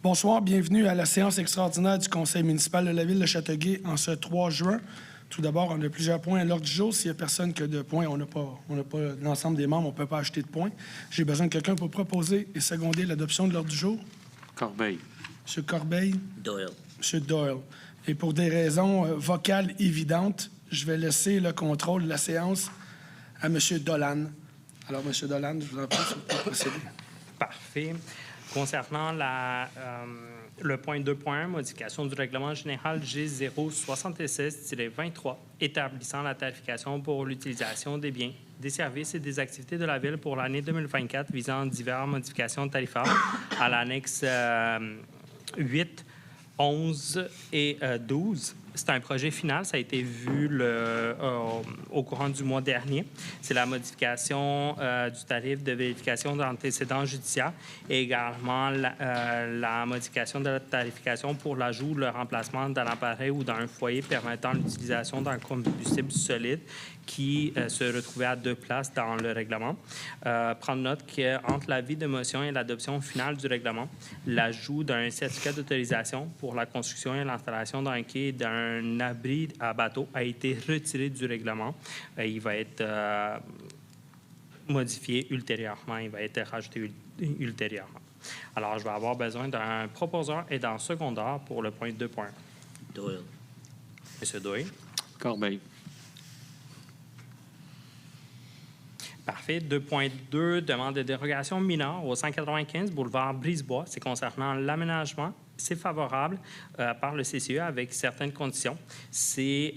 Bonsoir, bienvenue à la séance extraordinaire du Conseil municipal de la Ville de Châteauguay en ce 3 juin. Tout d'abord, on a plusieurs points à l'ordre du jour. S'il n'y a personne qui a de points, on n'a pas l'ensemble des membres, on ne peut pas acheter de points. J'ai besoin de quelqu'un pour proposer et seconder l'adoption de l'ordre du jour. Corbeil. M. Corbeil. Doyle. M. Doyle. Et pour des raisons vocales évidentes, je vais laisser le contrôle de la séance à M. Dolan. Alors, M. Dolan, je vous en prie, si vous pouvez procéder. Parfait. Concernant le point 2.1, modification du règlement général G076-23, établissant la tarification pour l'utilisation des biens, des services et des activités de la Ville pour l'année 2024 visant diverses modifications tarifaires à l'annexe 8, 11 et 12. C'est un projet final, ça a été vu au courant du mois dernier. C'est la modification du tarif de vérification d'antécédents judiciaires et également la modification de la tarification pour l'ajout ou le remplacement d'un appareil ou d'un foyer permettant l'utilisation d'un combustible solide qui se retrouvait à 2 places dans le règlement. Prendre note qu'entre l'avis de motion et l'adoption finale du règlement, l'ajout d'un certificat d'autorisation pour la construction et l'installation d'un quai et d'un abri à bateau a été retiré du règlement. Il va être modifié ultérieurement. Il va être rajouté ultérieurement. Alors, je vais avoir besoin d'un proposeur et d'un secondeur pour le point 2.1. Doyle. Monsieur Doyle. Corbeil. Parfait. 2.2, demande de dérogation mineure au 195 boulevard Brisebois. C'est concernant l'aménagement. C'est favorable par le CCE avec certaines conditions. C'est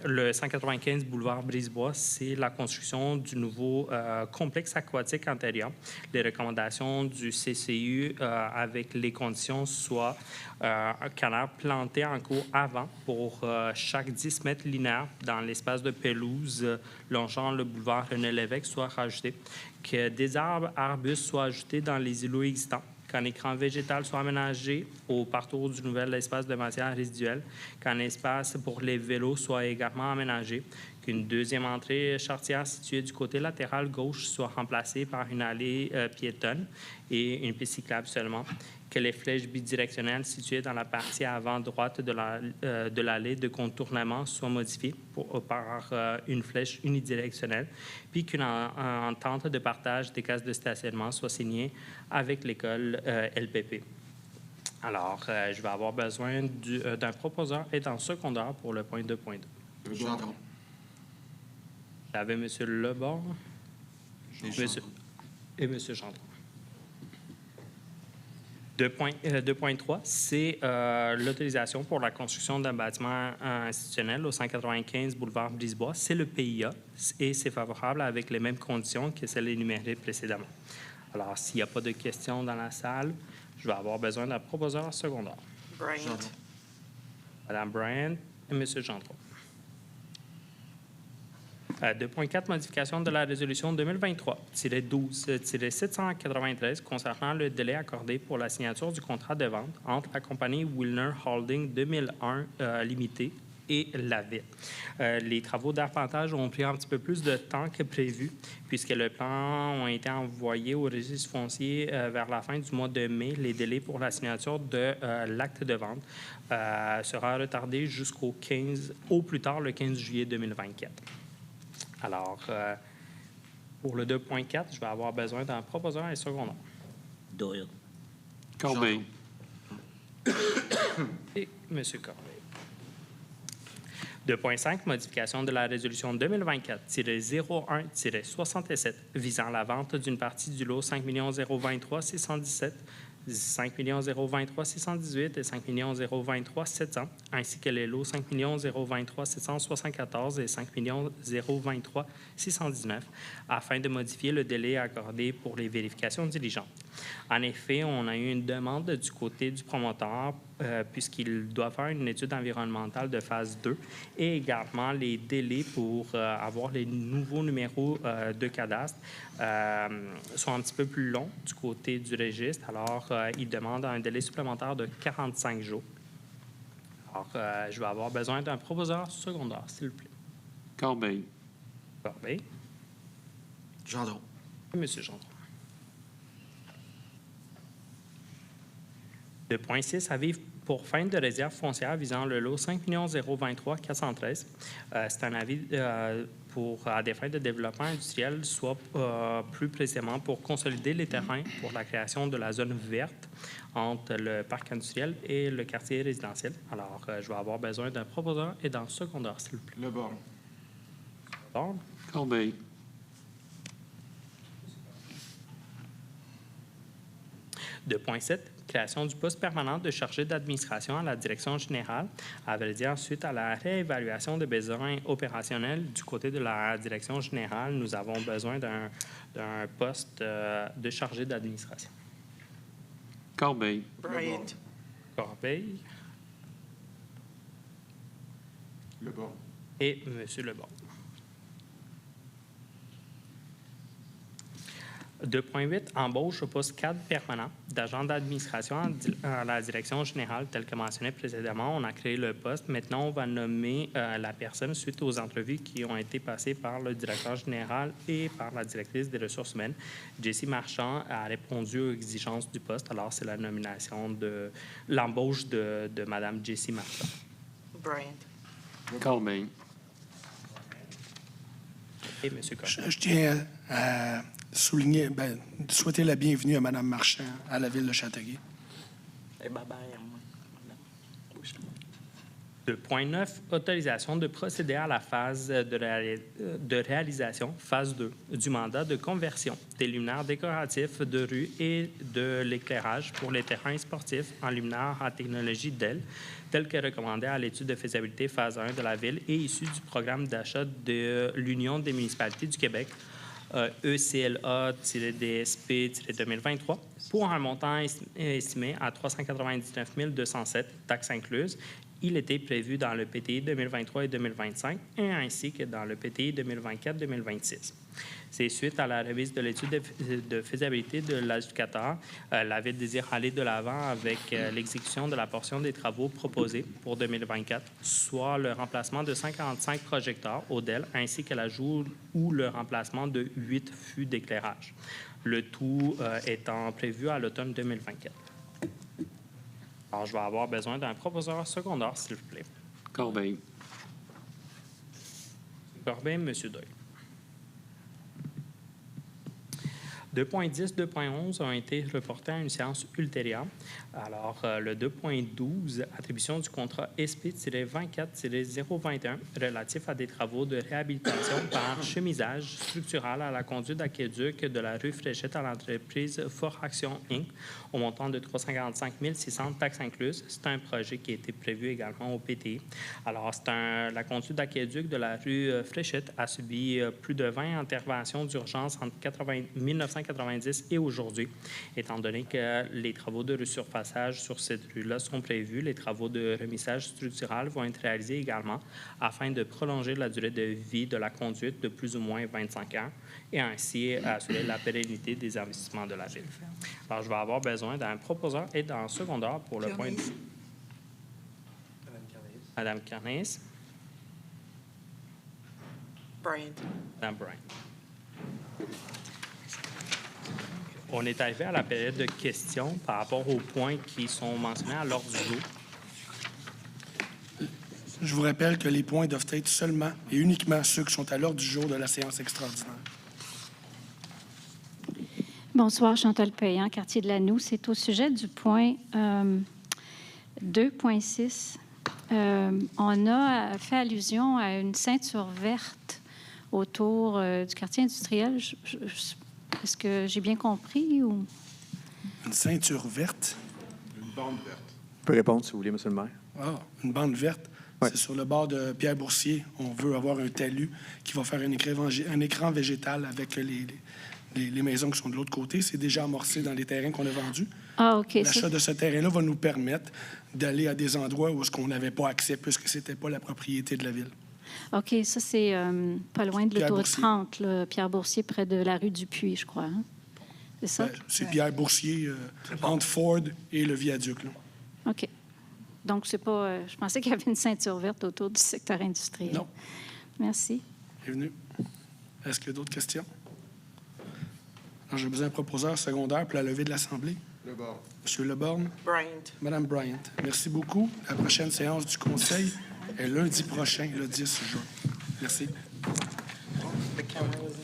le 195 boulevard Brisebois, c'est la construction du nouveau complexe aquatique antérieur. Les recommandations du CCU avec les conditions soit un canal planté en cours avant pour chaque 10 mètres linéaires dans l'espace de pelouse longeant le boulevard René-Lévesque soit rajouté, que des arbustes soient ajoutés dans les îlots existants, qu'un écran végétal soit aménagé au parcours du nouvel espace de matière résiduelle, qu'un espace pour les vélos soit également aménagé, qu'une deuxième entrée charretière située du côté latéral gauche soit remplacée par une allée piétonne et une piste cyclable seulement, que les flèches bidirectionnelles situées dans la partie avant droite de l'allée de contournement soient modifiées par une flèche unidirectionnelle, puis qu'une entente de partage des cases de stationnement soit signée avec l'école LPP. Alors, je vais avoir besoin d'un proposeur et d'un secondeur pour le point 2.2. Gendron. J'avais M. Lebord et M. Gendron. 2.3, c'est l'autorisation pour la construction d'un bâtiment institutionnel au 195 boulevard Brisebois. C'est le PIA et c'est favorable avec les mêmes conditions que celles énumérées précédemment. Alors, s'il n'y a pas de questions dans la salle, je vais avoir besoin d'un proposeur secondaire. Gendron. Mme Bryant et M. Gendron. 2.4, modification de la résolution 2023-12-793 concernant le délai accordé pour la signature du contrat de vente entre la compagnie Wilner Holding 2001 Limited et la Ville. Les travaux d'arpentage ont pris un petit peu plus de temps que prévu puisque les plans ont été envoyés au registre foncier vers la fin du mois de mai. Les délais pour la signature de l'acte de vente sera retardé jusqu'au 15, au plus tard le 15 juillet 2024. Alors, pour le 2.4, je vais avoir besoin d'un proposeur et secondaire. Doyle. Corbeil. Et M. Corbeil. 2.5, modification de la résolution 2024-01-67 visant la vente d'une partie du lot 5 023 617, 5 023 618 et 5 023 700, ainsi que les lots 5 023 774 et 5 023 619, afin de modifier le délai accordé pour les vérifications diligentes. En effet, on a eu une demande du côté du promoteur puisqu'il doit faire une étude environnementale de phase 2 et également les délais pour avoir les nouveaux numéros de cadastre sont un petit peu plus longs du côté du registre. Alors, il demande un délai supplémentaire de 45 jours. Alors, je vais avoir besoin d'un proposeur secondaire, s'il vous plaît. Corbeil. Corbeil. Gendron. Et M. Gendron. 2.6, avis pour fin de réserve foncière visant le lot 5 023 413. C'est un avis à des fins de développement industriel, soit plus précisément pour consolider les terrains pour la création de la zone verte entre le parc industriel et le quartier résidentiel. Alors, je vais avoir besoin d'un proposeur et d'un secondeur, s'il vous plaît. Le borne. Bon. Corbeil. 2.7, création du poste permanent de chargé d'administration à la direction générale. À vrai dire, suite à la réévaluation des besoins opérationnels du côté de la direction générale, nous avons besoin d'un poste de chargé d'administration. Corbeil. Bryant. Corbeil Le borne. et M. Lebon. 2.8, embauche au poste cadre permanent d'agent d'administration à la direction générale, tel que mentionné précédemment. On a créé le poste. Maintenant, on va nommer la personne suite aux entrevues qui ont été passées par le directeur général et par la directrice des ressources humaines. Jessie Marchand a répondu aux exigences du poste. Alors, c'est la nomination de l'embauche de Mme Jessie Marchand. Bryant. Corbeil. Et M. Cochon. Je tiens à souhaiter la bienvenue à Mme Marchand à la ville de Châteauguay. Et bye-bye. 2.9, autorisation de procéder à la phase de réalisation, phase 2, du mandat de conversion des luminaires décoratifs de rue et de l'éclairage pour les terrains sportifs en luminaires à technologie DEL, tel que recommandé à l'étude de faisabilité phase 1 de la Ville et issu du programme d'achat de l'Union des municipalités du Québec, ECLA-DSP-2023, pour un montant estimé à 399 207, taxes incluses. Il était prévu dans le PTI 2023 et 2025, et ainsi que dans le PTI 2024-2026. C'est suite à la remise de l'étude de faisabilité de l'adjudicateur. La Ville désire aller de l'avant avec l'exécution de la portion des travaux proposés pour 2024, soit le remplacement de 55 projecteurs ODEL, ainsi que l'ajout ou le remplacement de 8 fûts d'éclairage. Le tout étant prévu à l'automne 2024. Alors, je vais avoir besoin d'un proposeur secondaire, s'il vous plaît. Corbeil. Corbin, M. Doyle. 2.10, 2.11 ont été reportés à une séance ultérieure. Alors, le 2.12, attribution du contrat SP-24-021 relatif à des travaux de réhabilitation par chemisage structural à la conduite d'aqueduc de la rue Fréchette à l'entreprise Fort Action Inc. au montant de 345 600 taxes incluses. C'est un projet qui a été prévu également au PTI. Alors, la conduite d'aqueduc de la rue Fréchette a subi plus de 20 interventions d'urgence entre 1990 et aujourd'hui. Étant donné que les travaux de resurfaçage sur cette rue-là sont prévus, les travaux de remissage structural vont être réalisés également afin de prolonger la durée de vie de la conduite de plus ou moins 25 ans et ainsi assurer la pérennité des investissements de la Ville. Alors, je vais avoir besoin d'un proposeur et d'un secondaire pour le point de vue. Madame Carnis. Bryant. Madame Bryan. On est arrivé à la période de questions par rapport aux points qui sont mentionnés à l'ordre du jour. Je vous rappelle que les points doivent être seulement et uniquement ceux qui sont à l'ordre du jour de la séance extraordinaire. Bonsoir, Chantal Payan, quartier de Lanoux. C'est au sujet du point 2.6. On a fait allusion à une ceinture verte autour du quartier industriel. Est-ce que j'ai bien compris? Ou... Une ceinture verte? Une bande verte. Je peux répondre, si vous voulez, M. le maire. Ah, une bande verte. Ouais. C'est sur le bord de Pierre Boursier. On veut avoir un talus qui va faire un écran végétal avec les maisons qui sont de l'autre côté. C'est déjà amorcé dans les terrains qu'on a vendus. Ah, OK. L'achat de ce terrain-là va nous permettre d'aller à des endroits où on n'avait pas accès puisque ce n'était pas la propriété de la Ville. OK, ça, c'est pas loin de Pierre l'autoroute Boursier. 30, là, Pierre Boursier, près de la rue du Puy, je crois. Hein? C'est ça? C'est Pierre Boursier, entre Ford et le viaduc. Là. OK. Donc, c'est pas... je pensais qu'il y avait une ceinture verte autour du secteur industriel. Non. Merci. Bienvenue. Est-ce qu'il y a d'autres questions? Alors, j'ai besoin d'un proposeur secondaire pour la levée de l'Assemblée. Leborgne. Monsieur Leborgne, Bryant. Madame Bryant. Merci beaucoup. La prochaine séance du Conseil est lundi prochain, le 10 juin. Merci. The camera was